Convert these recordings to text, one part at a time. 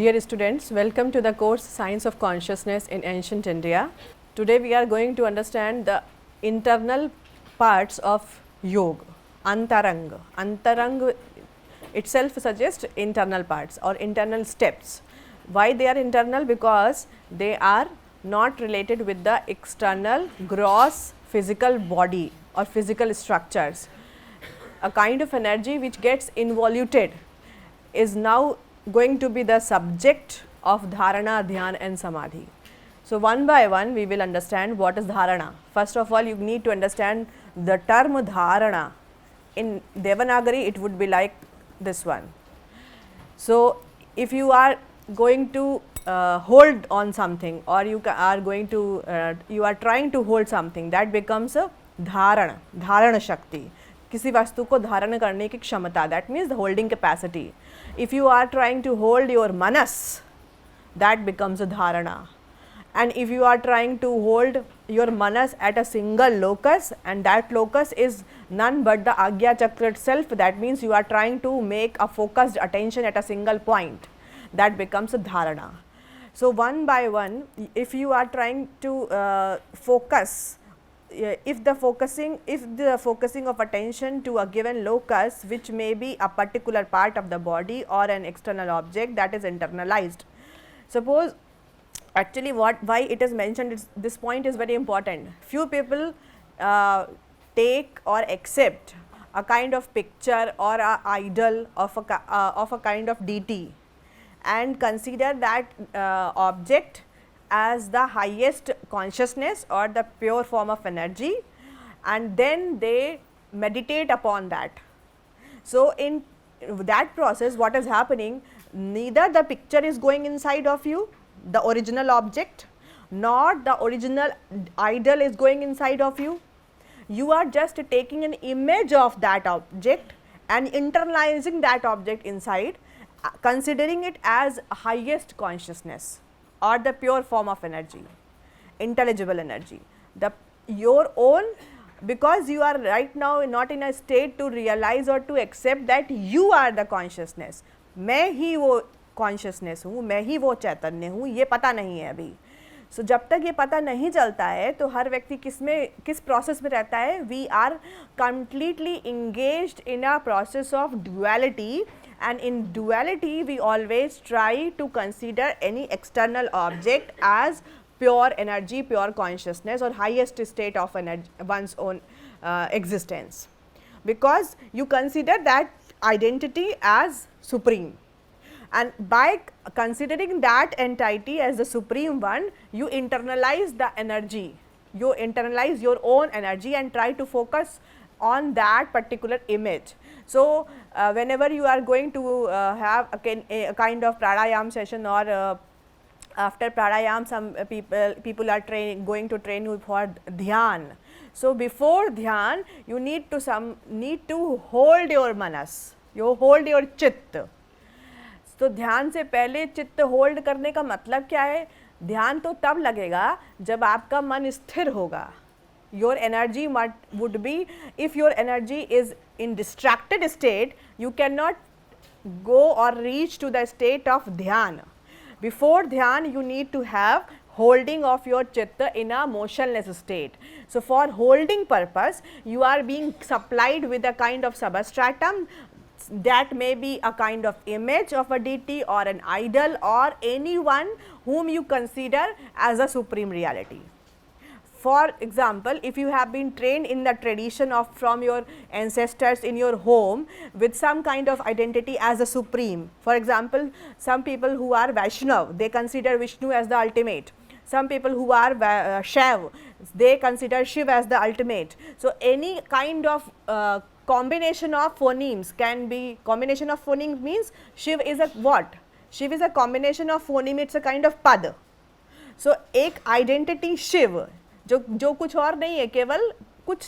Dear students, welcome to the course Science of Consciousness in Ancient India. Today we are going to understand the internal parts of yoga, Antarang. Antarang itself suggests internal parts or internal steps. Why they are internal? Because they are not related with the external gross physical body or physical structures. A kind of energy which gets involuted is now going to be the subject of dharana, dhyan and samadhi. So, one by one we will understand what is dharana. First of all, you need to understand the term dharana. In Devanagari it would be like this one. So, if you are going to hold on something or you are going to you are trying to hold something, that becomes a dharana shakti. किसी वस्तु को धारण करने की क्षमता, that means the holding capacity. If you are trying to hold your manas, that becomes a dharana. And if you are trying to hold your manas at a single locus, and that locus is none but the Agya Chakra itself, that means you are trying to make a focused attention at a single point, that becomes a dharana. So, one by one, if you are trying to focus, if the focusing of attention to a given locus, which may be a particular part of the body or an external object, that is internalized. Suppose actually why it is mentioned, this point is very important. Few people take or accept a kind of picture or a idol of a kind of deity and consider that object as the highest consciousness or the pure form of energy, and then they meditate upon that. So, in that process what is happening, neither the picture is going inside of you, the original object, nor the original idol is going inside of you. You are just taking an image of that object and internalizing that object inside, considering it as highest consciousness or the pure form of energy, intelligible energy, your own, because you are right now not in a state to realize or to accept that you are the consciousness. मैं ही वो consciousness हूँ, मैं ही वो चैतन्य हूँ, ये पता नहीं है अभी. So, जब तक ये पता नहीं चलता है तो हर व्यक्ति किस प्रोसेस में रहता है? We are completely engaged in a process of duality, and in duality we always try to consider any external object as pure energy, pure consciousness or highest state of energy, one's own existence, because you consider that identity as supreme, and by considering that entity as the supreme one, you internalize the energy, you internalize your own energy and try to focus on that particular image. So, whenever you are going to have a kind of pranayam session, or after pranayam some people are going to train you for dhyan. So, before dhyan you need to hold your manas, you hold your चित्त. तो ध्यान से पहले चित्त hold करने का मतलब क्या है? ध्यान तो तब लगेगा जब आपका मन स्थिर होगा. Your energy would be, if your energy is in distracted state, you cannot go or reach to the state of dhyan. Before dhyan you need to have holding of your chitta in a motionless state. So, for holding purpose you are being supplied with a kind of substratum, that may be a kind of image of a deity or an idol or anyone whom you consider as a supreme reality. For example, if you have been trained in the tradition of from your ancestors in your home with some kind of identity as a supreme, for example, some people who are Vaishnav, they consider Vishnu as the ultimate. Some people who are Shaiv, they consider Shiv as the ultimate. So, any kind of combination of phonemes can be, combination of phonemes means Shiv is a what? Shiv is a combination of phoneme, it's a kind of pad. So, एक identity Shiv जो कुछ और नहीं है, केवल कुछ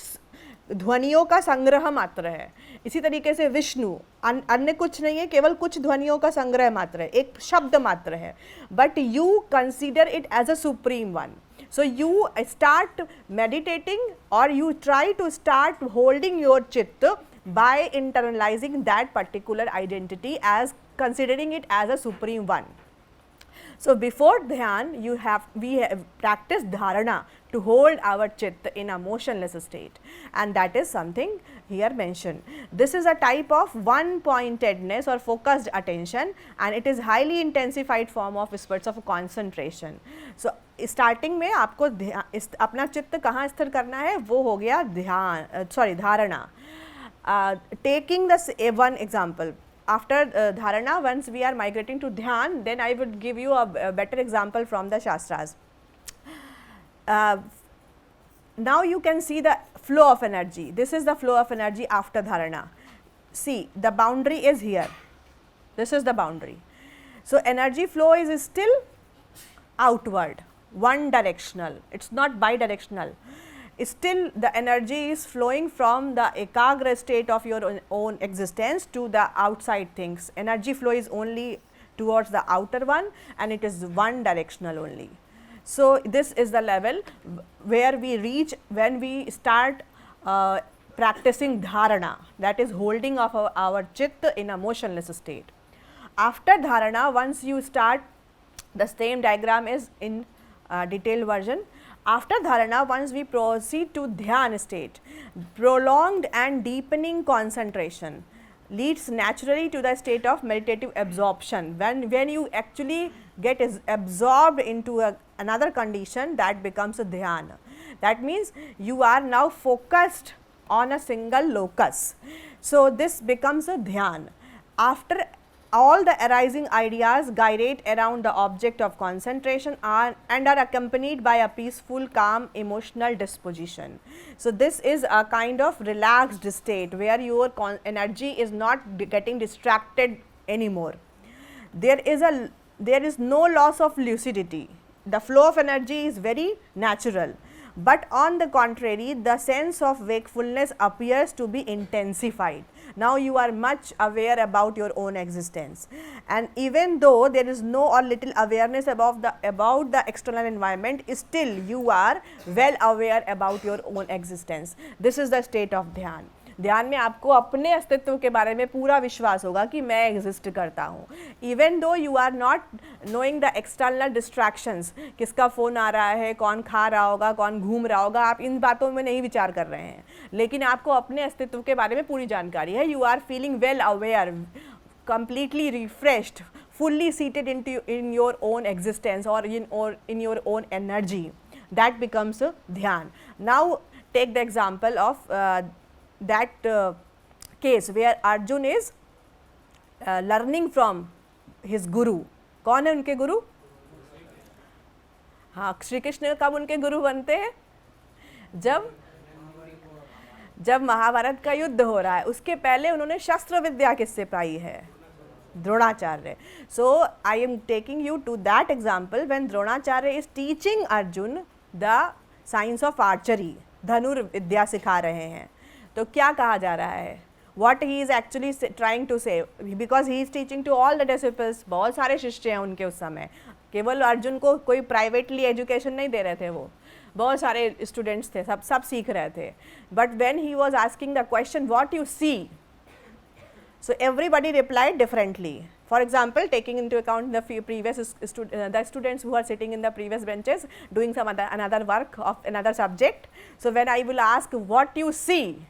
ध्वनियों का संग्रह मात्र है. इसी तरीके से विष्णु अन्य कुछ नहीं है, केवल कुछ ध्वनियों का संग्रह मात्र है, एक शब्द मात्र है. But you consider it as a supreme one. So, you start meditating or you try to start holding your chitta by internalizing that particular identity as considering it as a supreme one. So before dhyan, we have practiced dharana to hold our chitta in a motionless state, and that is something here mentioned. This is a type of one pointedness or focused attention, and it is highly intensified form of spurts of concentration. So starting में आपको अपना चित्त कहाँ स्थिर करना है, वो हो गया ध्यान, सॉरी धारणा. Taking the one example, after dharana, once we are migrating to dhyan, then I would give you a better example from the shastras. Now you can see the flow of energy. This is the flow of energy after dharana. See, the boundary is here. This is the boundary. So energy flow is still outward, one directional. It's not bidirectional. Still the energy is flowing from the ekagra state of your own existence to the outside things. Energy flow is only towards the outer one, and it is one directional only. So this is the level where we reach when we start practicing dharana, that is holding of our chitta in a motionless state. After dharana, once you start, the same diagram is in detailed version. After dharana, once we proceed to dhyan state, prolonged and deepening concentration leads naturally to the state of meditative absorption. When you actually get absorbed into another condition, that becomes a dhyan. That means you are now focused on a single locus. So this becomes a dhyan. After all the arising ideas gyrate around the object of concentration and are accompanied by a peaceful, calm, emotional disposition. So this is a kind of relaxed state where your energy is not getting distracted anymore. There is no loss of lucidity. The flow of energy is very natural, but on the contrary, the sense of wakefulness appears to be intensified. Now you are much aware about your own existence, and even though there is no or little awareness about the external environment, still you are well aware about your own existence. This is the state of ध्यान. ध्यान में आपको अपने अस्तित्व के बारे में पूरा विश्वास होगा कि मैं एग्जिस्ट करता हूँ. Even though you are not knowing the external distractions, किसका फ़ोन आ रहा है, कौन खा रहा होगा, कौन घूम रहा होगा, आप इन बातों में नहीं विचार कर रहे हैं, लेकिन आपको अपने अस्तित्व के बारे में पूरी जानकारी है. You are feeling well aware, completely refreshed, fully seated in your own existence or in your own energy. That becomes a dhyan. Now take the example of that case where Arjun is learning from his guru. कौन है उनके गुरु? हाँ, श्री कृष्ण कब उनके गुरु बनते हैं? जब महाभारत का युद्ध हो रहा है, उसके पहले उन्होंने शस्त्र विद्या किससे पाई है? Dronacharya. So I am taking you to that example when Dronacharya is teaching Arjun the science of archery. धनुर्विद्या सिखा रहे हैं. तो क्या कहा जा रहा है? What he is actually trying to say, because he is teaching to all the disciples. बहुत सारे शिष्य हैं उनके उस समय, केवल अर्जुन को कोई प्राइवेटली एजुकेशन नहीं दे रहे थे, वो बहुत सारे स्टूडेंट्स थे, सब सीख रहे थे. But when he was asking the question what you see, so everybody replied differently. For example, taking into account the previous the students who are sitting in the previous benches doing some another work of another subject. So when I will ask what you see,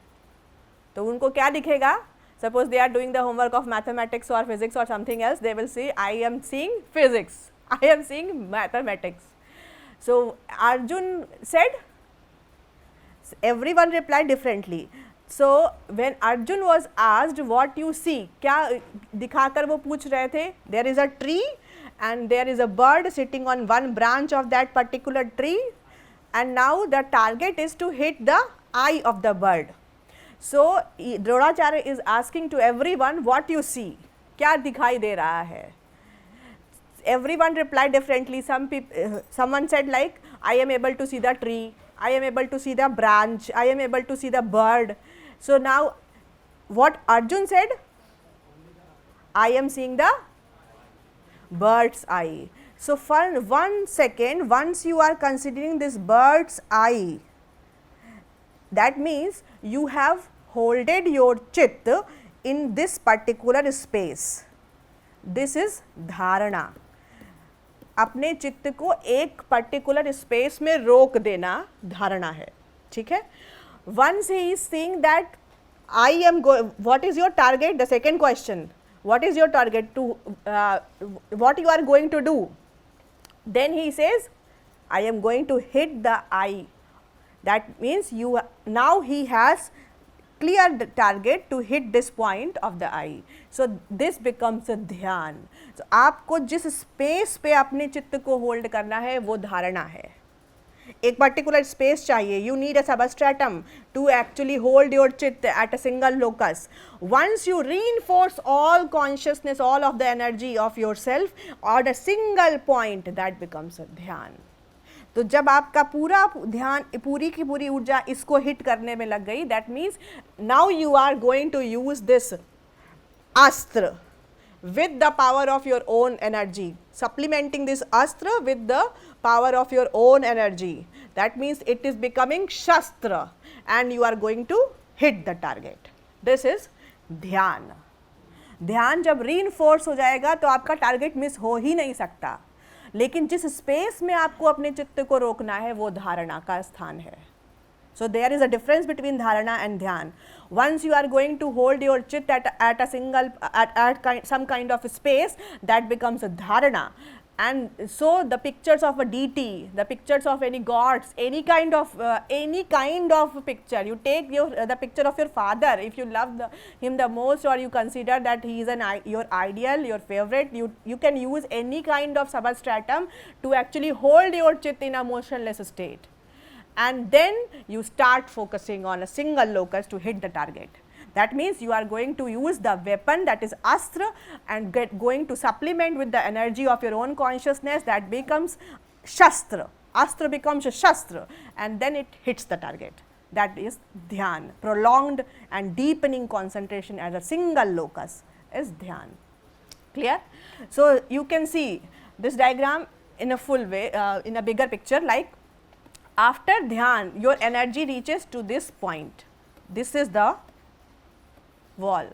तो उनको क्या दिखेगा? Suppose they are doing the homework of mathematics or physics or something else, they will say I am seeing physics, I am seeing mathematics. So Arjun said, everyone replied differently. So when Arjun was asked what you see, क्या दिखाकर वो पूछ रहे थे? There is a tree and there is a bird sitting on one branch of that particular tree, and now the target is to hit the eye of the bird. So Dronacharya is asking to everyone what you see, क्या दिखाई दे रहा है? Everyone replied differently. Someone said like I am able to see the tree, I am able to see the branch, I am able to see the bird. So now what Arjun said, I am seeing the bird's eye. So for 1 second, once you are considering this bird's eye, that means you have holded your chit in this particular space. This is dharana. अपने चित्त को एक particular space में रोक देना धारणा है, ठीक है. Once he is seeing that I am what is your target, the second question, what is your target to what you are going to do, then he says I am going to hit the eye. That means you now he has clear the target to hit this point of the eye. So this becomes a ध्यान. So आपको जिस space पे अपने चित्त को hold करना है वो धारणा है. एक पर्टिकुलर स्पेस चाहिए. You need a substratum to actually hold your chitta at a single locus. Once you reinforce all consciousness, all of the energy of your self on a single point, that becomes a dhyana. तो जब आपका पूरा ध्यान, पूरी की पूरी ऊर्जा इसको हिट करने में लग गई, that means now you are going to use this अस्त्र with the power of your own energy, supplementing this astra with the power of your own energy. That means it is becoming shastra and you are going to hit the target. This is ध्यान. ध्यान जब reinforce हो जाएगा तो आपका target miss हो ही नहीं सकता, लेकिन जिस स्पेस में आपको अपने चित्त को रोकना है वो धारणा का स्थान है. So there is a difference between dharana and dhyan. Once you are going to hold your chit at a single some kind of space, that becomes a dharana. And so the pictures of a deity, the pictures of any gods, any kind of picture, you take the picture of your father, if you love him the most, or you consider that he is your ideal, your favorite, you can use any kind of substratum to actually hold your chit in a motionless state. And then you start focusing on a single locus to hit the target. That means you are going to use the weapon, that is astra, and going to supplement with the energy of your own consciousness, that becomes shastra. Astra becomes a shastra and then it hits the target. That is dhyan. Prolonged and deepening concentration as a single locus is dhyan. Clear? So you can see this diagram in a full way, in a bigger picture, like after dhyan, your energy reaches to this point. This is the wall.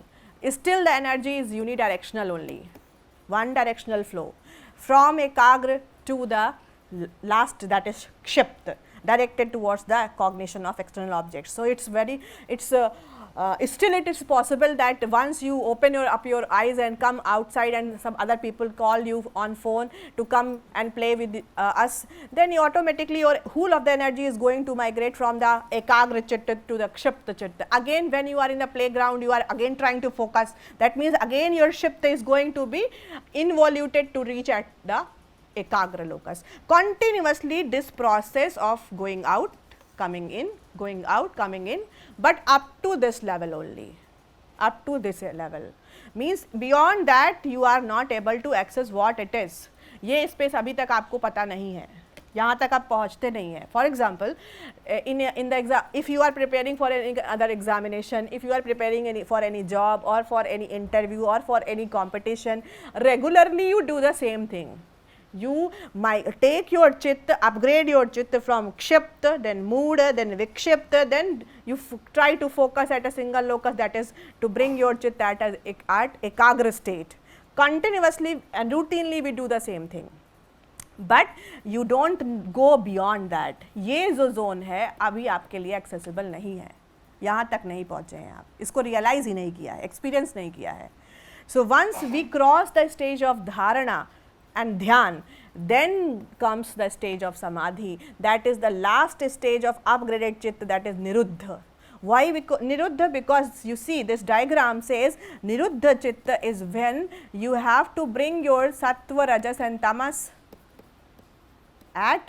Still the energy is unidirectional only, one directional flow from ekagra to the last, that is kshipt, directed towards the cognition of external objects. So still it is possible that once you open up your eyes and come outside and some other people call you on phone to come and play with us, then you automatically your whole of the energy is going to migrate from the ekagra chitta to the kshipta chitta. Again when you are in the playground, you are again trying to focus, that means again your kshipta is going to be involuted to reach at the ekagra locus. Continuously this process of going out, coming in, going out, coming in, but up to this level only, up to this level, means beyond that you are not able to access what it is. ये space अभी तक आपको पता नहीं है, यहाँ तक आप पहुँचते नहीं हैं. For example, in the exam, if you are preparing for any other examination, if you are preparing for any job or for any interview or for any competition, regularly you do the same thing. You might take your chitta, upgrade your chitta from kshipta, then muda, then vikshipta, then you try to focus at a single locus, that is to bring your chitta at ekagra state. Continuously and routinely we do the same thing, but you don't go beyond that. ये जो zone है अभी आपके लिए accessible नहीं है, यहाँ तक नहीं पहुँचे हैं आप, इसको realize ही नहीं किया है, experience नहीं किया है. So once we cross the stage of dharana and dhyan, then comes the stage of samadhi, that is the last stage of upgraded chitta, that is niruddha. Why niruddha? Because you see this diagram says niruddha chitta is when you have to bring your sattva, rajas and tamas at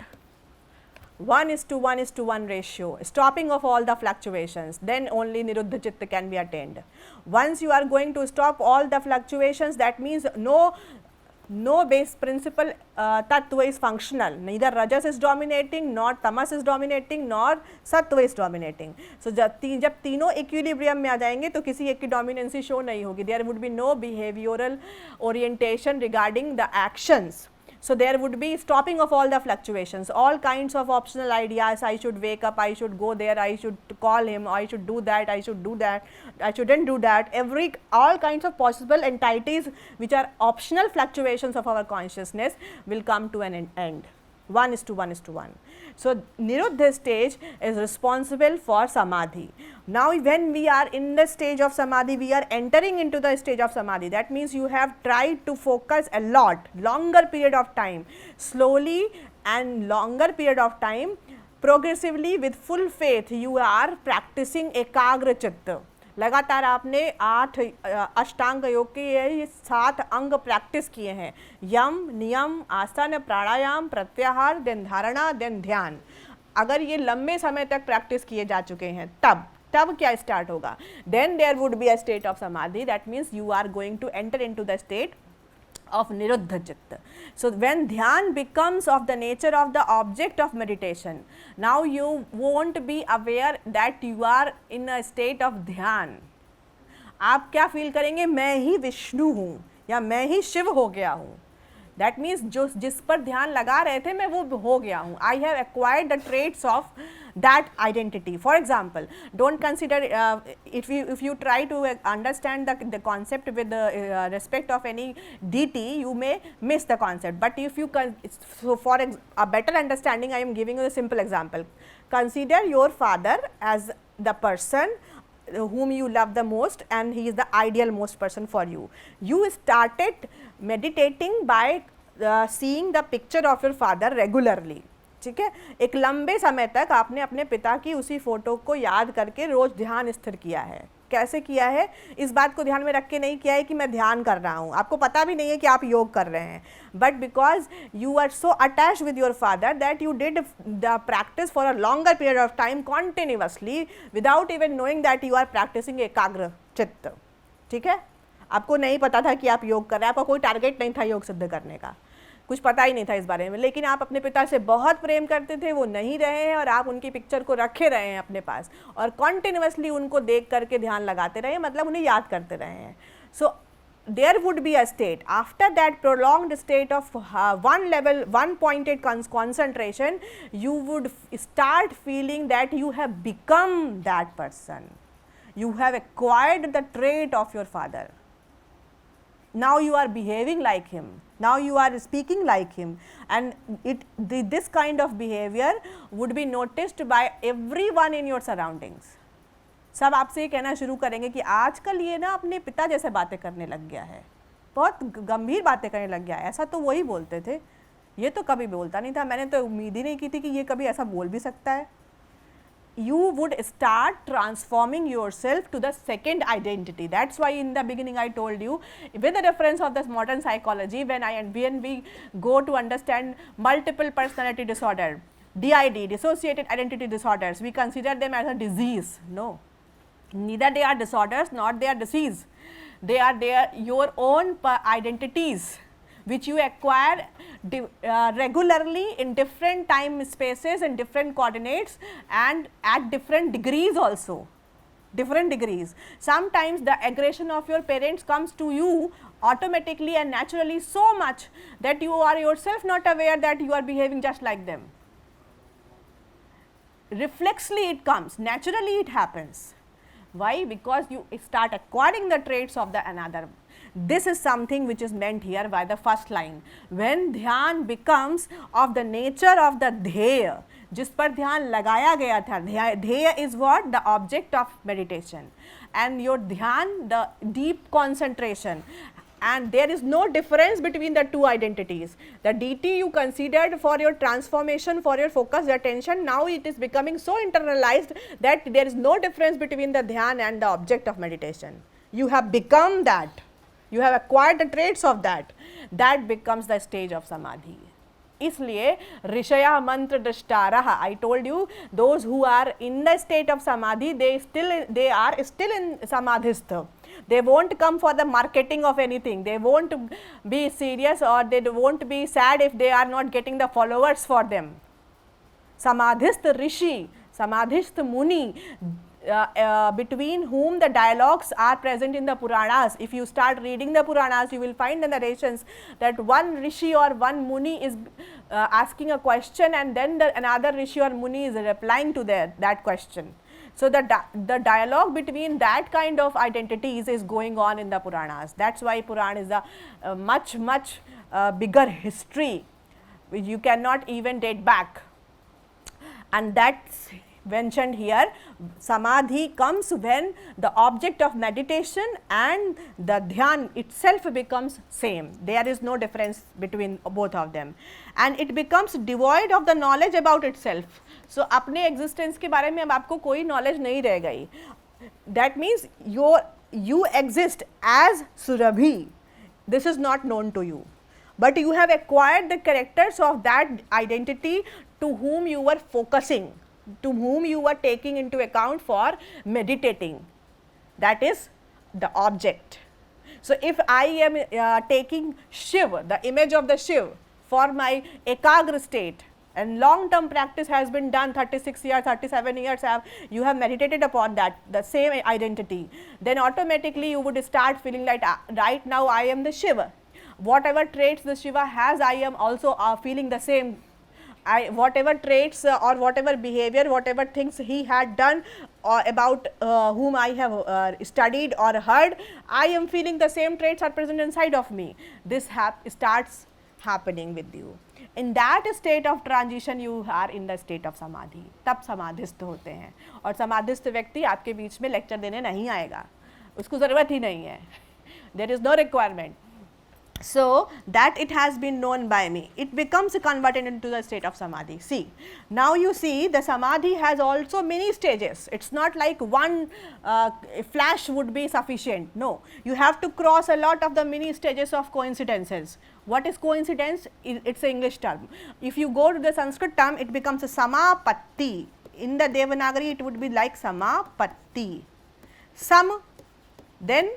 1:1:1 ratio, stopping of all the fluctuations, then only niruddha chitta can be attained. Once you are going to stop all the fluctuations, that means no base principle tattva is functional, neither rajas is dominating, nor tamas is dominating, nor sattva is dominating. So जब तीनों equilibrium में आ जाएंगे तो किसी एक की dominance show नहीं होगी. There would be no behavioral orientation regarding the actions. So there would be stopping of all the fluctuations, all kinds of optional ideas. I should wake up, I should go there, I should call him, I should do that, I should do that, I shouldn't do that. All kinds of possible entities which are optional fluctuations of our consciousness will come to an end. 1:1:1. So Niruddha stage is responsible for samadhi. Now when we are in the stage of samadhi, we are entering into the stage of samadhi. That means you have tried to focus a lot, longer period of time, slowly and longer period of time, progressively with full faith you are practicing ekagra chitta. लगातार आपने 8 अष्टांग योग के ये 7 अंग practice किए हैं, यम, नियम, आसन, प्राणायाम, प्रत्याहार, देन धारणा, देन ध्यान. अगर ये लंबे समय तक प्रैक्टिस किए जा चुके हैं तब क्या स्टार्ट होगा? Then there would be a state of samadhi. That means you are going to enter into the state of niruddha chitta. So when dhyan becomes of the nature of the object of meditation, now you won't be aware that you are in a state of dhyan. आप क्या feel करेंगे? मैं ही विष्णु हूँ या मैं ही शिव हो गया हूँ. दैट मीन्स जो जिस पर ध्यान लगा रहे थे मैं वो हो गया हूँ. I have acquired the traits of that identity. For example, don't consider if you try to understand the concept with the respect of any deity, you may miss the concept. But if you so for a better understanding, I am giving you a simple example. Consider your father as the person whom you love the most, and he is the ideal most person for you. You started meditating by seeing the picture of your father regularly. ठीक है, एक लंबे समय तक आपने अपने पिता की उसी फोटो को याद करके रोज ध्यान स्थिर किया है. कैसे किया है? इस बात को ध्यान में रख के नहीं किया है कि मैं ध्यान कर रहा हूँ, आपको पता भी नहीं है कि आप योग कर रहे हैं, but because you are so attached with your father that you did the practice for a longer period of time continuously without even knowing that you are practising एकाग्र चित्त. ठीक है, आपको नहीं पता था कि आप योग कर रहे हैं, आपका कोई टारगेट नहीं था योग सिद्ध करने का, कुछ पता ही नहीं था इस बारे में, लेकिन आप अपने पिता से बहुत प्रेम करते थे, वो नहीं रहे हैं और आप उनकी पिक्चर को रखे रहे हैं अपने पास और कॉन्टिन्यूअसली उनको देख करके ध्यान लगाते रहे, मतलब उन्हें याद करते रहे हैं. सो there would be a state after that prolonged state of one pointed concentration. You would start feeling that you have become that person, you have acquired the trait of your father. Now you are behaving like him, now you are speaking like him, and this kind of behavior would be noticed by everyone in your surroundings. सब आपसे ये कहना शुरू करेंगे कि आजकल ये ना अपने पिता जैसे बातें करने लग गया है, बहुत गंभीर बातें करने लग गया है, ऐसा तो वही बोलते थे, ये तो कभी बोलता नहीं था, मैंने तो उम्मीद ही नहीं की थी कि ये कभी ऐसा बोल भी सकता है. You would start transforming yourself to the second identity. That's why in the beginning I told you, with the reference of this modern psychology, when we go to understand multiple personality disorder, DID, dissociated identity disorders, we consider them as a disease. No, neither they are disorders nor they are disease. They are your own identities which you acquire regularly in different time spaces and different coordinates and at different degrees also, different degrees. Sometimes the aggression of your parents comes to you automatically and naturally so much that you are yourself not aware that you are behaving just like them. Reflexly it comes, naturally it happens. Why? Because you start acquiring the traits of the another. This is something which is meant here by the first line. When dhyan becomes of the nature of the dheya, जिस पर ध्यान लगाया गया था, dheya is what? The object of meditation, and your dhyan, the deep concentration, and there is no difference between the two identities. The deity you considered for your transformation, for your focused attention, now it is becoming so internalized that there is no difference between the dhyan and the object of meditation. You have become that. You have acquired the traits of that. That becomes the stage of samadhi. इसलिए ऋषया मंत्र दृष्टारः, I told you, those who are in the state of samadhi, they are still in samadhistha. They won't come for the marketing of anything. They won't be serious or they won't be sad if they are not getting the followers for them. Samadhist rishi, samadhist muni, between whom the dialogues are present in the Puranas. If you start reading the Puranas, you will find the narrations that one Rishi or one Muni is asking a question, and then another Rishi or Muni is replying to that question. So, the dialogue between that kind of identities is going on in the Puranas. That is why Purana is a much bigger history which you cannot even date back, and that is mentioned here. Samadhi comes when the object of meditation and the dhyan itself becomes same. There is no difference between both of them, and it becomes devoid of the knowledge about itself. So, अपने existence के बारे में अब आपको कोई knowledge नहीं रह गई. That means you exist as Surabhi. This is not known to you, but you have acquired the characters of that identity to whom you were focusing, to whom you were taking into account for meditating. That is the object. So, if I am taking Shiv, the image of the Shiv, for my ekagra state, and long term practice has been done, 36 years, 37 years you have meditated upon that, the same identity, then automatically you would start feeling like right now I am the Shiva. Whatever traits the Shiva has, I am also feeling the same. Whatever traits or whatever behavior, whatever things he had done about whom I have studied or heard, I am feeling the same traits are present inside of me. This starts happening with you. In that state of transition you are in the state of samadhi. तब समाधिस्थ होते हैं, और समाधिस्थ व्यक्ति आपके बीच में lecture देने नहीं आएगा, उसको ज़रूरत ही नहीं है. There is no requirement. So, that it has been known by me, it becomes converted into the state of samadhi. See, now you see the samadhi has also many stages. It is not like one flash would be sufficient. No, you have to cross a lot of the many stages of coincidences. What is coincidence? It is an English term. If you go to the Sanskrit term, it becomes a samapatti. In the Devanagari, it would be like samapatti. Sam, then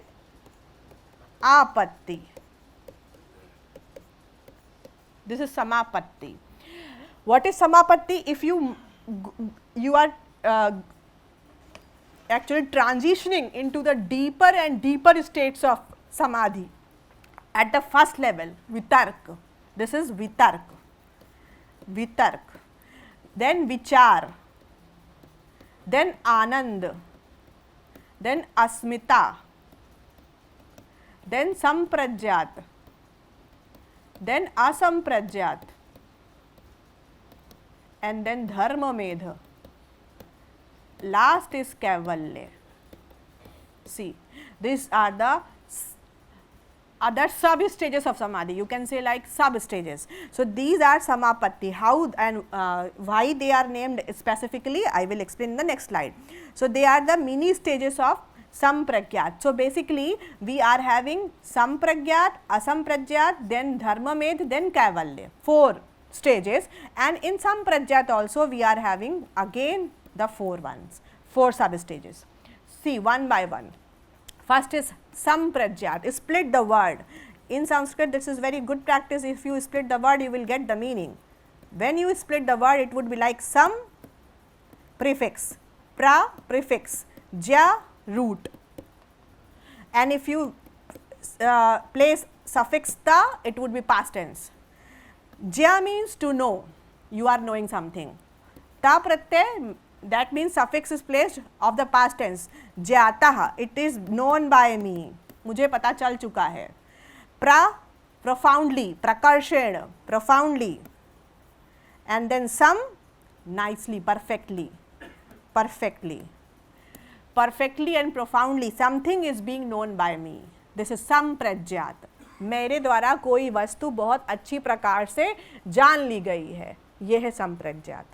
apatti. This is samapatti. What is samapatti? If you are actually transitioning into the deeper and deeper states of samadhi. At the first level, vitark, this is vitark, then vichar, then anand, then asmita, then samprajat, then asamprajat, and then dharmamedha. Last is kaivalya. See, these are the other sub stages of samadhi. You can say like sub stages. So, these are samapatti. How and why they are named specifically, I will explain in the next slide. So, they are the mini stages of sampragyat. So, basically we are having sampragyat, asampragyat, then dharmamedh, then kaivalya, 4 stages, and in sampragyat also we are having again the 4 ones, 4 sub stages. See one by one. First is sampragyat, split the word. In Sanskrit this is very good practice. If you split the word, you will get the meaning. When you split the word, it would be like sam prefix, pra prefix, ja root, and if you place suffix ta, it would be past tense. Ja means to know, you are knowing something. Ta pratyay, that means suffix is placed of the past tense. Jatah, it is known by me, मुझे पता चल चुका है. Pra, profoundly, prakarshena, profoundly, and then sam, nicely, perfectly, perfectly and profoundly, something is being known by me. This is sampragyat. मेरे द्वारा कोई वस्तु बहुत अच्छी प्रकार से जान ली गई है, ये है संप्रज्ञात.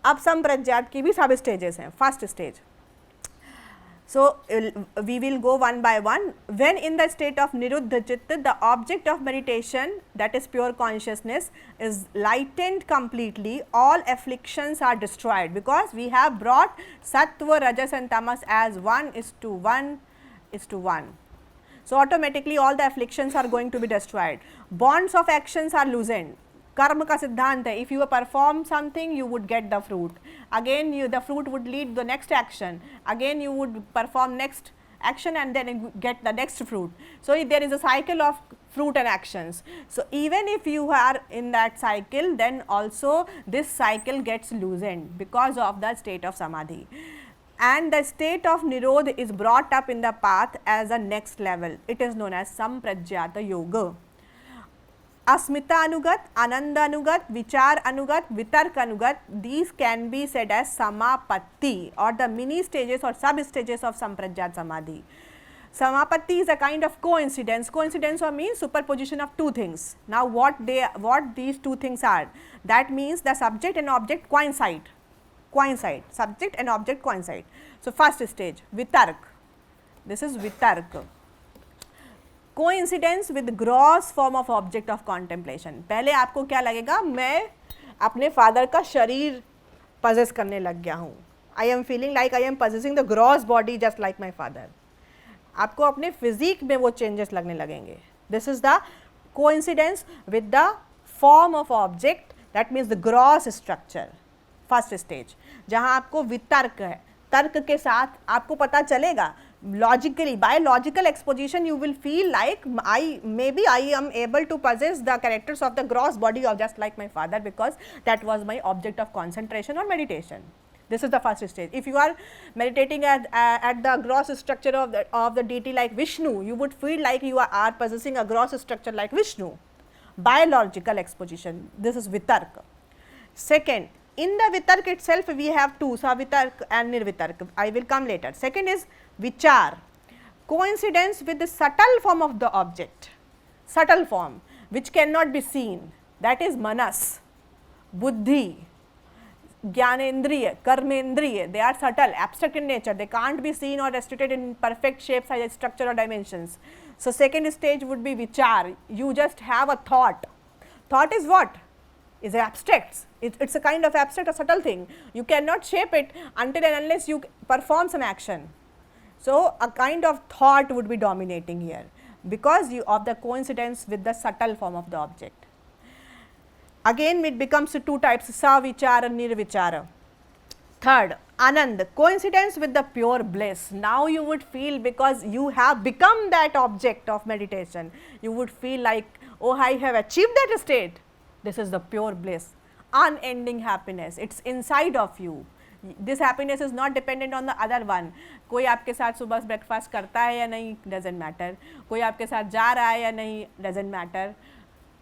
अब संप्रज्ञात की भी सब स्टेजेस हैं. First stage, so we will go one by one. When in the state of niruddha chitta, the object of meditation, that is pure consciousness, is lightened completely, all afflictions are destroyed, because we have brought sattva, rajas and tamas as 1:1:1. So automatically all the afflictions are going to be destroyed. Bonds of actions are loosened. कर्म का सिद्धांत है, if you perform something you would get the fruit, again you the fruit would lead the next action, again you would perform next action and then get the next fruit. So there is a cycle of fruit and actions. So even if you are in that cycle, then also this cycle gets loosened because of the state of samadhi, and the state of nirodha is brought up in the path as a next level. It is known as samprajyata yoga. Asmita anugat, ananda anugat, vichar anugat, vitark anugat, these can be said as samapatti or the mini stages or sub stages of samprajat samadhi. Samapatti is a kind of coincidence. Coincidence or means superposition of two things. Now what these two things are? That means the subject and object coincide. Subject and object coincide. So first stage vitark. This is vitark. Coincidence with gross form of object of contemplation. पहले आपको क्या लगेगा, मैं अपने father का शरीर possess करने लग गया हूँ. I am feeling like I am possessing the gross body just like my father. आपको अपने फिजिक में वो चेंजेस लगने लगेंगे. This is the coincidence with the form of object, that means the gross structure. First stage जहाँ आपको वितर्क है, तर्क के साथ आपको पता चलेगा. Logically, by logical exposition you will feel like maybe I am able to possess the characters of the gross body of just like my father, because that was my object of concentration or meditation. This is the first stage. If you are meditating at the gross structure of the deity like Vishnu, you would feel like you are possessing a gross structure like Vishnu by logical exposition. This is vitark. Second, in the vitark itself we have two, savitark and nirvitark. I will come later. Second is vichar, coincidence with the subtle form of the object, subtle form which cannot be seen, that is manas, buddhi, jnanendriya, karmendriya. They are subtle, abstract in nature, they can't be seen or restricted in perfect shapes, size, structure or dimensions. So second stage would be vichar. You just have a thought. Thought is what? Is abstract. It's a kind of abstract or subtle thing. You cannot shape it until and unless you perform some action. So a kind of thought would be dominating here because of the coincidence with the subtle form of the object. Again it becomes two types, savichara, nirvichara. Third, anand, coincidence with the pure bliss. Now you would feel, because you have become that object of meditation, you would feel like, oh, I have achieved that state. This is the pure bliss, unending happiness. It's inside of you. This happiness is not dependent on the other one. कोई आपके साथ सुबह breakfast करता है या नहीं, doesn't matter. कोई आपके साथ जा रहा है या नहीं, doesn't matter.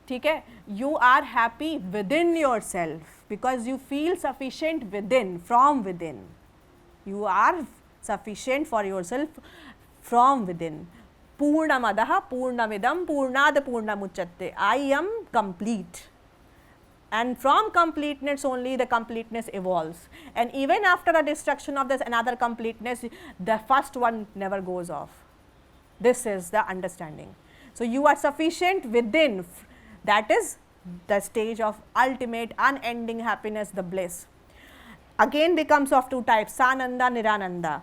ठीक है, you are happy within yourself because you feel sufficient within, from within. You are sufficient for yourself from within. Purnamadaha purnamidam purnad purnamuchyate. I am complete. And from completeness only the completeness evolves, and even after the destruction of this another completeness, the first one never goes off. This is the understanding. So you are sufficient within, that is the stage of ultimate unending happiness, the bliss. Again becomes of two types, sananda, nirananda.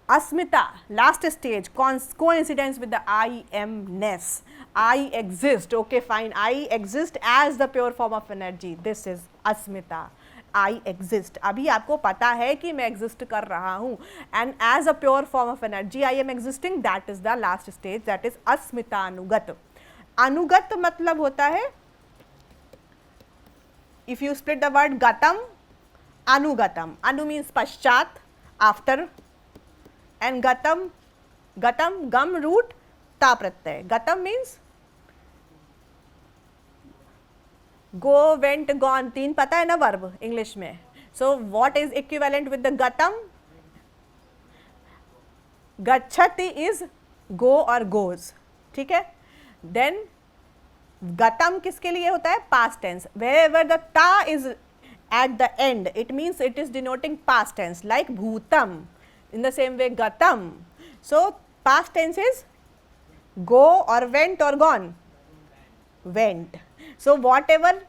Asmita, last stage, coincidence with the I am-ness. I exist, okay fine, I exist as the pure form of energy. This is asmita, I exist. अभी आपको पता है कि मैं exist कर रहा हूँ, and as a pure form of energy I am existing. That is the last stage, that is asmita anugat. Anugat मतलब होता है, if you split the word gatam, anugatam. Anu means पश्चात, after, and gatam, gam root, ta pratyay. Gatam means go, went, gone. तीन पता है ना verb English में. So what is equivalent with the gatam? Gachati is go or goes. ठीक है. Then gatam किसके लिए होता है? Past tense. Wherever the ta is at the end, it means it is denoting past tense, like bhutam. In the same way gatam. So past tense is go or went or gone. Went. So whatever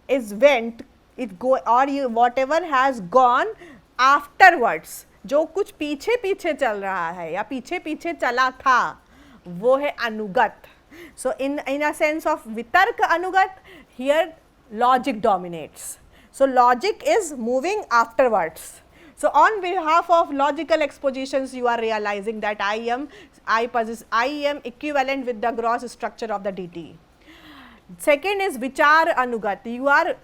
is went, it go, or you whatever has gone afterwards, जो कुछ पीछे पीछे चल रहा है या पीछे पीछे चला था, वो है अनुगत. So in a sense of vitark anugat, here logic dominates. So logic is moving afterwards. So on behalf of logical expositions, you are realizing that I am equivalent with the gross structure of the dt. Second is vichar anugat. You are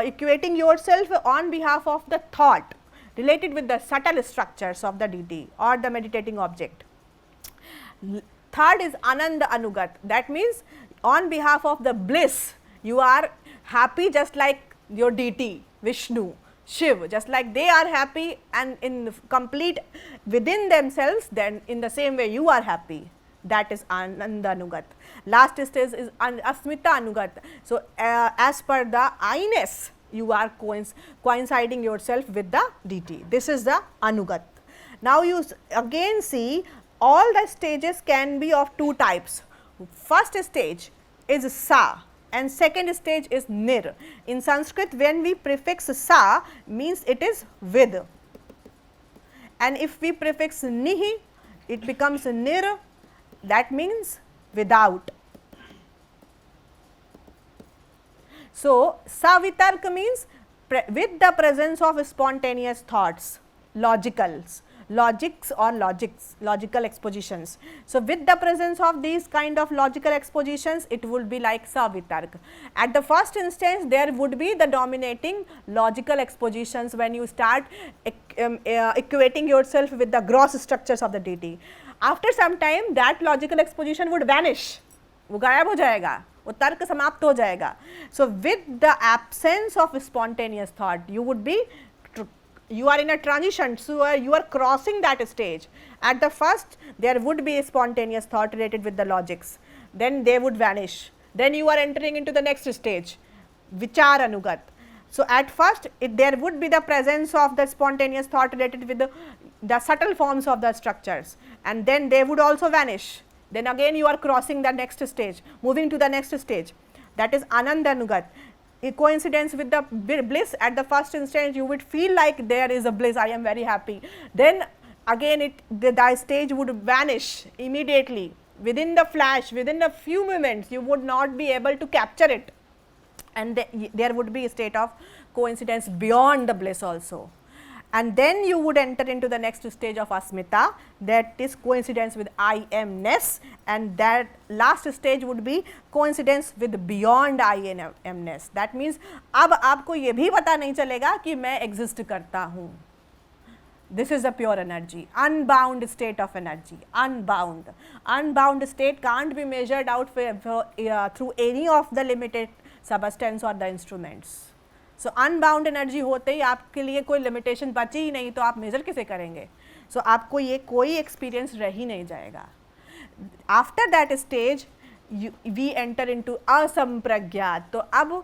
equating yourself on behalf of the thought related with the subtle structures of the dt or the meditating object. Third is ananda anugat. That means on behalf of the bliss, you are happy just like your deity, Vishnu, Shiv, just like they are happy and in complete within themselves, then in the same way you are happy. That is ananda anugat. Last stage is asmita anugat. So as per the I-ness, you are coinciding yourself with the deity. This is the anugat. Now you again see all the stages can be of two types. First stage is sa and second stage is nir. In Sanskrit, when we prefix sa means it is with, and if we prefix nihi, it becomes nir, that means without. So savitark means with the presence of spontaneous thoughts, logics or logical expositions. So with the presence of these kind of logical expositions, it would be like savitark. At the first instance, there would be the dominating logical expositions when you start equating yourself with the gross structures of the deity. After some time, that logical exposition would vanish, वो गायब हो जाएगा, वो तर्क समाप्त हो जाएगा. So with the absence of spontaneous thought, you are in a transition, so you are crossing that stage. At the first, there would be a spontaneous thought related with the logics, then they would vanish. Then you are entering into the next stage, vichar anugat. So at first, there would be the presence of the spontaneous thought related with the subtle forms of the structures, and then they would also vanish. Then again you are crossing the next stage, moving to the next stage, that is ananda anugat. A coincidence with the bliss. At the first instance, you would feel like there is a bliss, I am very happy. Then again the stage would vanish immediately, within the flash, within a few moments, you would not be able to capture it, and there would be a state of coincidence beyond the bliss also. And then you would enter into the next stage of asmita, that is coincidence with I am-ness, and that last stage would be coincidence with beyond I am-ness. That means अब आपको ये भी पता नहीं चलेगा कि मैं exist करता हूँ. This is a pure energy, unbound state of energy, unbound. Unbound state can't be measured out through any of the limited substance or the instruments. So unbound energy होते ही आपके लिए कोई लिमिटेशन बची ही नहीं, तो आप मेजर कैसे करेंगे? सो आपको ये कोई एक्सपीरियंस रह ही नहीं जाएगा. After that stage we enter into असंप्रज्ञात. तो अब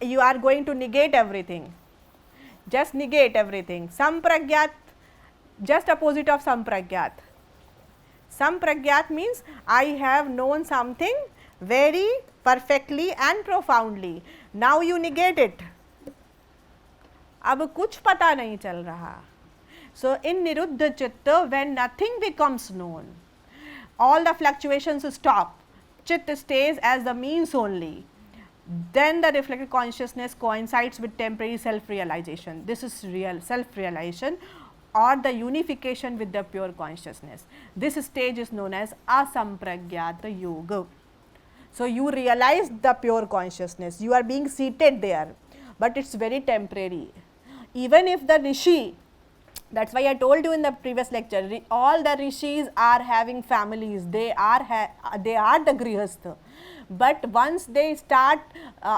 you are going to negate everything, just negate everything. संप्रज्ञात जस्ट अपोजिट ऑफ संप्रज्ञात. संप्रज्ञात means I have known something very perfectly and profoundly. Now you negate it. अब कुछ पता नहीं चल रहा. So in niruddha chitta, when nothing becomes known, all the fluctuations stop. Chitta stays as the means only. Then the reflected consciousness coincides with temporary self-realization. This is real self-realization or the unification with the pure consciousness. This stage is known as asampragyata yoga. So you realize the pure consciousness, you are being seated there, but it's very temporary. Even if the rishi, that's why I told you in the previous lecture, all the rishis are having families, they are the grihastha. But once they start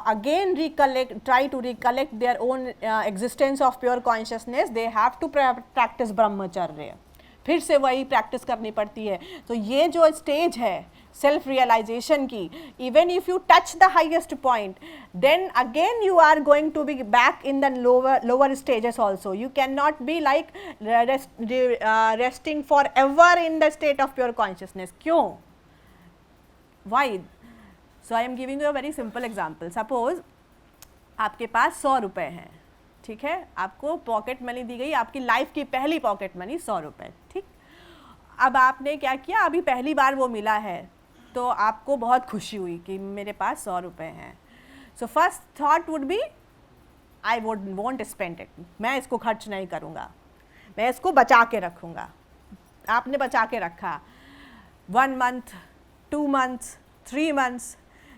again try to recollect their own existence of pure consciousness, they have to practice brahmacharya. फिर से वही practice करनी पड़ती है. तो ये जो stage है सेल्फ रियलाइजेशन की, even if you touch the highest point, then again you are going to be back in the lower stages also. You can not be like resting for ever in the state of pure consciousness. क्यों? Why? So I am giving you a very simple example. Suppose आपके पास 100 रुपये हैं, ठीक है, आपको pocket money दी गई, आपकी लाइफ की पहली पॉकेट मनी 100 रुपये, ठीक. अब आपने क्या किया, अभी पहली बार वो मिला है, तो आपको बहुत खुशी हुई कि मेरे पास 100 रुपये हैं. So first thought would be I won't spend it, मैं इसको खर्च नहीं करूँगा, मैं इसको बचा के रखूँगा. आपने बचा के रखा 1 मंथ, 2 मंथ्स, 3 मंथ्स,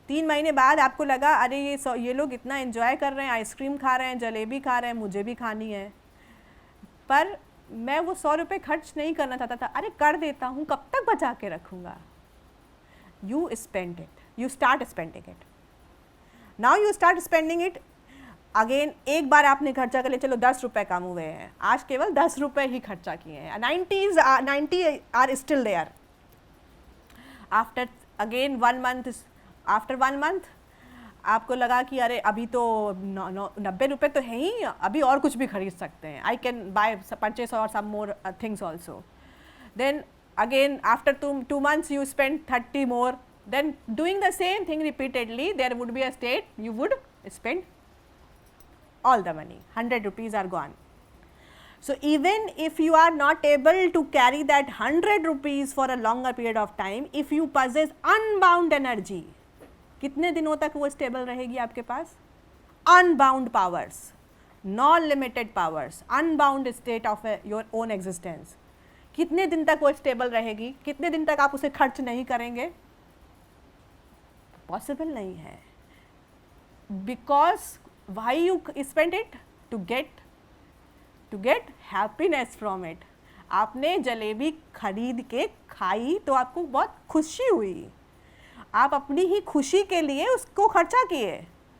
3 महीने बाद आपको लगा अरे ये लोग इतना एंजॉय कर रहे हैं, आइसक्रीम खा रहे हैं, जलेबी खा रहे हैं, मुझे भी खानी है, पर मैं वो 100 रुपये खर्च नहीं करना चाहता था. अरे कर देता हूँ, कब तक बचा के रखूँगा. You spend it, you start spending it. Now you start spending it again. एक बार आपने खर्चा कर लिया, चलो 10 रुपये कम हुए हैं, आज केवल 10 रुपये ही खर्चा किए हैं. 90 are still there. After again 1 month, after 1 month आपको लगा कि अरे अभी तो 90 रुपये तो है ही, अभी और कुछ भी खरीद सकते हैं. I can buy purchase or some more things also. Then again after 2 months you spend 30 more. Then doing the same thing repeatedly, there would be a state you would spend all the money. 100 rupees are gone. So even if you are not able to carry that 100 rupees for a longer period of time, if you possess unbound energy, कितने दिनों तक वो stable रहेगी आपके पास? Unbound powers, non limited powers, unbound state of your own existence. कितने दिन तक वो स्टेबल रहेगी? कितने दिन तक आप उसे खर्च नहीं करेंगे? पॉसिबल नहीं है. Because why you spend it? To get happiness from it. आपने जलेबी खरीद के खाई तो आपको बहुत खुशी हुई, आप अपनी ही खुशी के लिए उसको खर्चा किए,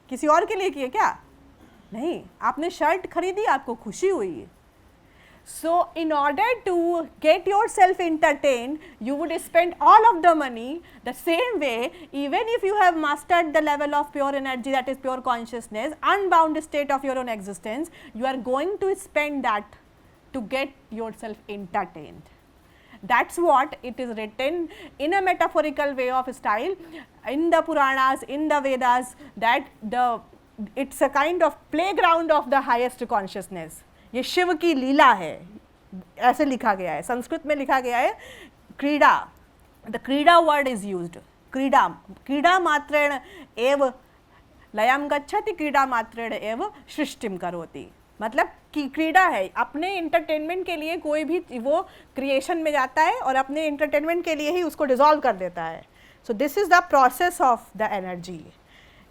किसी और के लिए किए क्या? नहीं. आपने शर्ट खरीदी, आपको खुशी हुई. So in order to get yourself entertained, you would spend all of the money. The same way, even if you have mastered the level of pure energy, that is pure consciousness, unbound state of your own existence, you are going to spend that to get yourself entertained. That's what it is written in a metaphorical way of style in the Puranas, in the Vedas, that it's a kind of playground of the highest consciousness. ये शिव की लीला है, ऐसे लिखा गया है, संस्कृत में लिखा गया है क्रीड़ा. द क्रीड़ा वर्ड इज यूज्ड. क्रीड़ा, क्रीड़ा मात्रेण एव लयम गच्छति, क्रीड़ा मात्रेण एव सृष्टिम करोति. मतलब कि क्रीड़ा है, अपने इंटरटेनमेंट के लिए कोई भी वो क्रिएशन में जाता है और अपने इंटरटेनमेंट के लिए ही उसको डिसॉल्व कर देता है. So this is the process of the energy.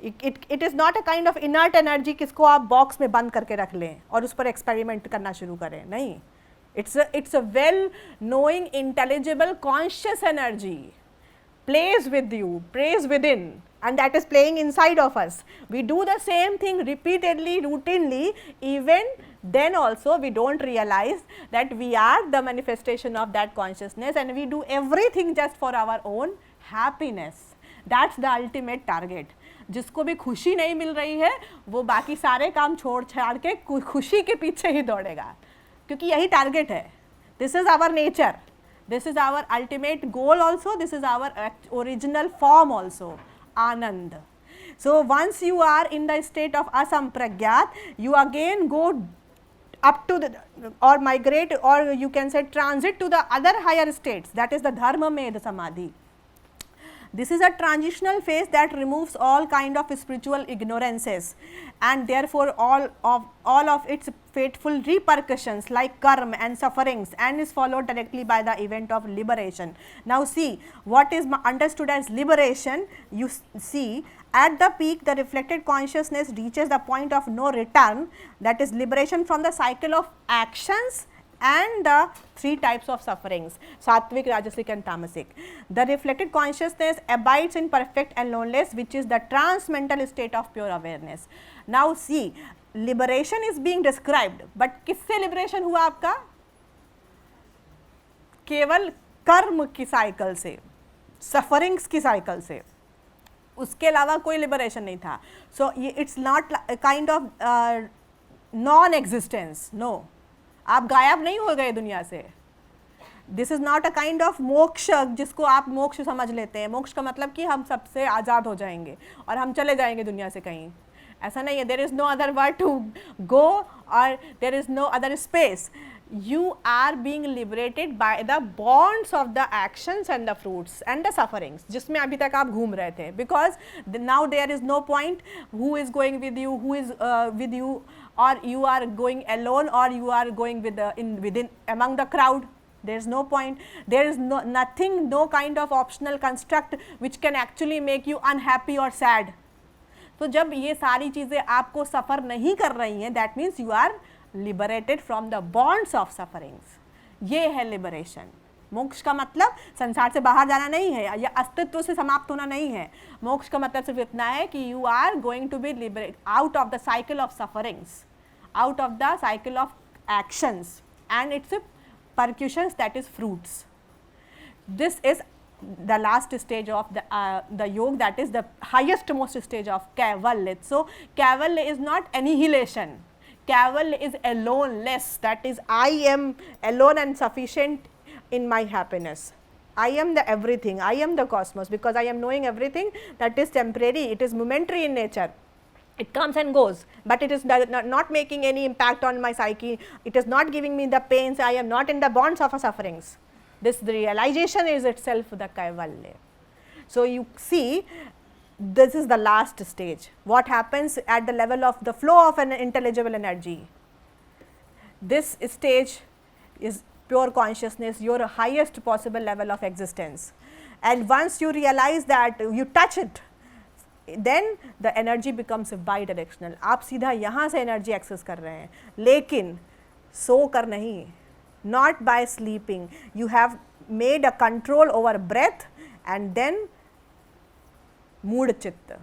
It is not a kind of inert energy किसको आप बॉक्स में बंद करके रख लें और उस पर एक्सपेरिमेंट करना शुरू करें. नहीं. It's a well knowing intelligible conscious energy, plays with you, plays within, and that is playing inside of us. We do the same thing repeatedly, routinely. Even then also we don't realize that we are the manifestation of that consciousness, and we do everything just for our own happiness. That's the ultimate target. जिसको भी खुशी नहीं मिल रही है वो बाकी सारे काम छोड़ छाड़ के खुशी के पीछे ही दौड़ेगा, क्योंकि यही टारगेट है. This is our nature, this is our ultimate goal also, this is our original form also, anand. So once you are in the state of asamprajnata, you again go up to the or migrate, or you can say transit to the other higher states, that is the dharma med samadhi. This is a transitional phase that removes all kind of spiritual ignorances, and therefore all of its fateful repercussions like karma and sufferings, and is followed directly by the event of liberation. Now see what is understood as liberation. You see, at the peak the reflected consciousness reaches the point of no return, that is liberation from the cycle of actions and the 3 types of sufferings, sattvic, rajasic and tamasic. The reflected consciousness abides in perfect and aloneness, which is the transmental state of pure awareness. Now see, liberation is being described, but किससे liberation हुआ आपका? केवल कर्म की cycle से, sufferings की cycle से, उसके अलावा कोई लिबरेशन नहीं था. So it's not kind of non existence. No, आप गायब नहीं हो गए दुनिया से. This is not a kind of moksha जिसको आप मोक्ष समझ लेते हैं. मोक्ष का मतलब कि हम सबसे आज़ाद हो जाएंगे और हम चले जाएंगे दुनिया से कहीं. ऐसा नहीं है. There is no other word to go or there is no other space. you are being liberated by the bonds of the actions and the fruits and the sufferings जिसमें अभी तक आप घूम रहे थे, because now there is no point who is going with you, who is with you, or you are going alone, or you are going with within among the crowd. There is no point, there is nothing, no kind of optional construct which can actually make you unhappy or sad. तो जब ये सारी चीज़ें आपको सफ़र नहीं कर रही हैं, that means you are liberated from the bonds of sufferings. ये है लिबरेशन. मोक्ष का मतलब संसार से बाहर जाना नहीं है या अस्तित्व से समाप्त होना नहीं है. मोक्ष का मतलब सिर्फ इतना है कि you are going to be liberate out of the cycle of sufferings, out of the cycle of actions and it's percussions, that is fruits. This is the last stage of the yoga, that is the highest most stage of kaivalya. So kaivalya is not annihilation, kaivalya is aloneness, that is I am alone and sufficient in my happiness. I am the everything, I am the cosmos, because I am knowing everything that is temporary, it is momentary in nature. It comes and goes, but it is not making any impact on my psyche, it is not giving me the pains, I am not in the bonds of sufferings. This realization is itself the kaivalya. So you see, this is the last stage. What happens at the level of the flow of an intelligible energy? This stage is pure consciousness, your highest possible level of existence, and once you realize that, you touch it, then the energy becomes bidirectional. आप सीधा यहाँ से energy access कर रहे हैं, लेकिन सो कर नहीं, not by sleeping. You have made a control over breath and then mood chitta.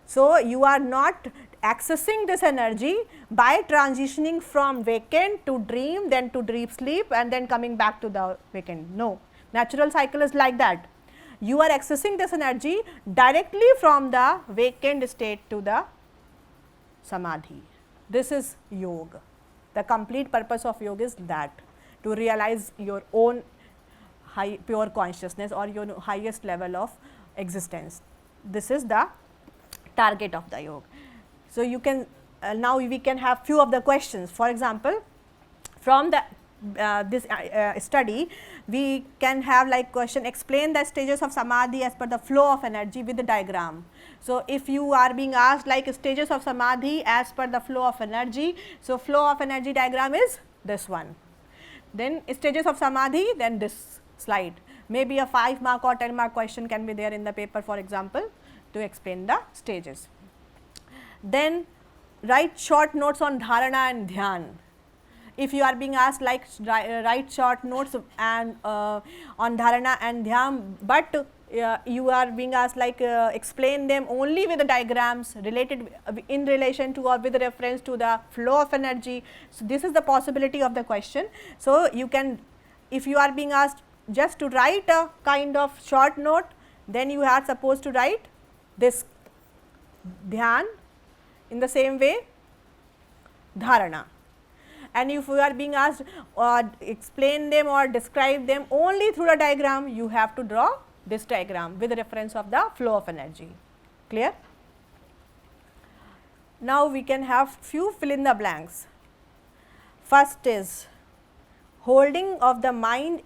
So you are not accessing this energy by transitioning from vacant to dream, then to deep sleep, and then coming back to the vacant. No, natural cycle is like that. You are accessing this energy directly from the vacant state to the samadhi. This is yoga. The complete purpose of yoga is that, to realize your own high pure consciousness or your highest level of existence. This is the target of the yoga. So you can now we can have few of the questions. For example, from the this study, we can have like question, explain the stages of samadhi as per the flow of energy with the diagram. So if you are being asked like stages of samadhi as per the flow of energy, so flow of energy diagram is this one. Then stages of samadhi, then this slide. Maybe a 5 mark or 10 mark question can be there in the paper, for example, to explain the stages. Then write short notes on dharana and dhyan. If you are being asked like write short notes and on dharana and dhyan, but you are being asked like explain them only with the diagrams related in relation to or with reference to the flow of energy. So this is the possibility of the question. So you can, if you are being asked just to write a kind of short note, then you are supposed to write this dhyan, in the same way dharana. And if you are being asked explain them or describe them only through a diagram, you have to draw this diagram with reference of the flow of energy. Clear? Now we can have few fill in the blanks. First is holding of the mind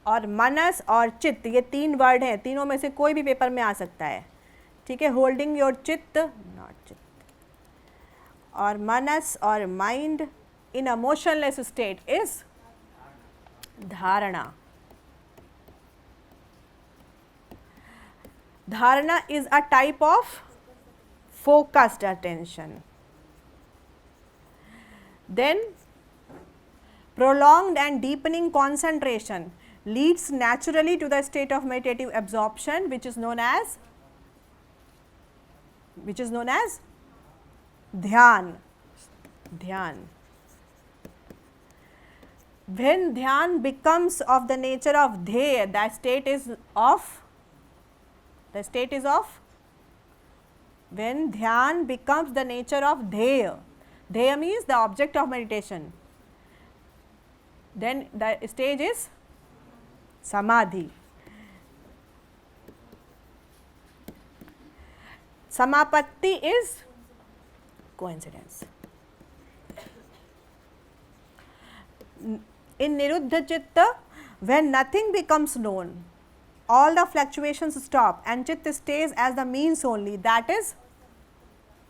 और मनस और चित्त, ये 3 word हैं, तीनों में से कोई भी पेपर में आ सकता है. ठीक है, होल्डिंग योर चित्त, नॉट चित्त, और मनस और mind in a motionless state is dharana. Dharana is a type of focused attention. Then prolonged and deepening concentration leads naturally to the state of meditative absorption, which is known as dhyan. When dhyan becomes of the nature of dheya, the state is of when dhyan becomes the nature of dheya, dheya means the object of meditation, then the stage is samadhi. Samapatti is coincidence. in Niruddha Chitta, when nothing becomes known, all the fluctuations stop and Chitta stays as the means only, that is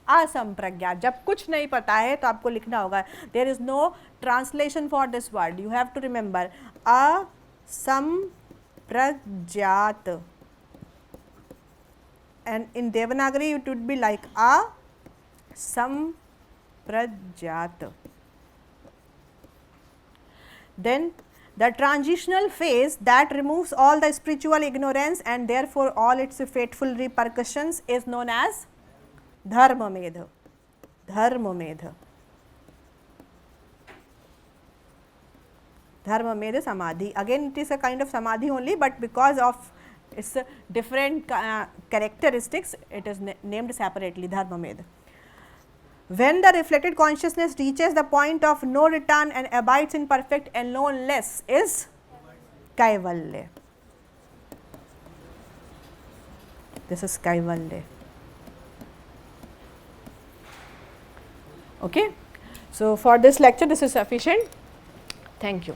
असंप्रज्ञात. जब कुछ नहीं पता है तो आपको लिखना होगा, there is no translation for this word, you have to remember asamprajnata, and in Devanagari it would be like asamprajnata. Then the transitional phase that removes all the spiritual ignorance and therefore all its fateful repercussions is known as Dharmamedha. Dharmamedha. Dharmamedha Samadhi. Again it is a kind of Samadhi only, but because of its different characteristics it is named separately Dharmamedha. When the reflected consciousness reaches the point of no return and abides in perfect aloneness is Kaivalya. This is Kaivalya. Okay. So, for this lecture this is sufficient. Thank you.